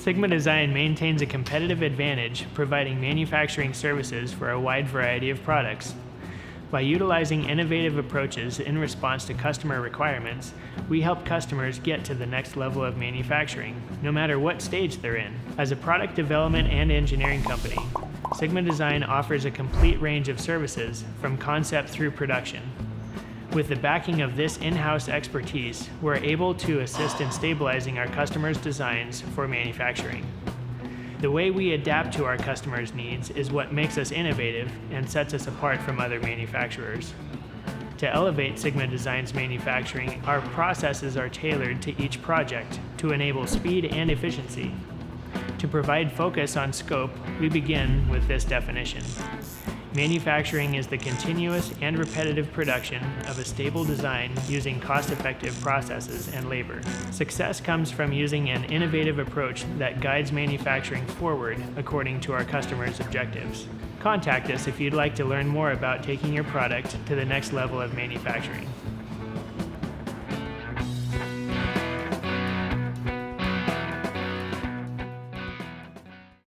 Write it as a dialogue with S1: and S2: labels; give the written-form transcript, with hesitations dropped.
S1: Sigma Design maintains a competitive advantage, providing manufacturing services for a wide variety of products. By utilizing innovative approaches in response to customer requirements, we help customers get to the next level of manufacturing, no matter what stage they're in. As a product development and engineering company, Sigma Design offers a complete range of services from concept through production. With the backing of this in-house expertise, we're able to assist in stabilizing our customers' designs for manufacturing. The way we adapt to our customers' needs is what makes us innovative and sets us apart from other manufacturers. To elevate Sigma Design's manufacturing, our processes are tailored to each project to enable speed and efficiency. To provide focus on scope, we begin with this definition. Manufacturing is the continuous and repetitive production of a stable design using cost-effective processes and labor. Success comes from using an innovative approach that guides manufacturing forward according to our customers' objectives. Contact us if you'd like to learn more about taking your product to the next level of manufacturing.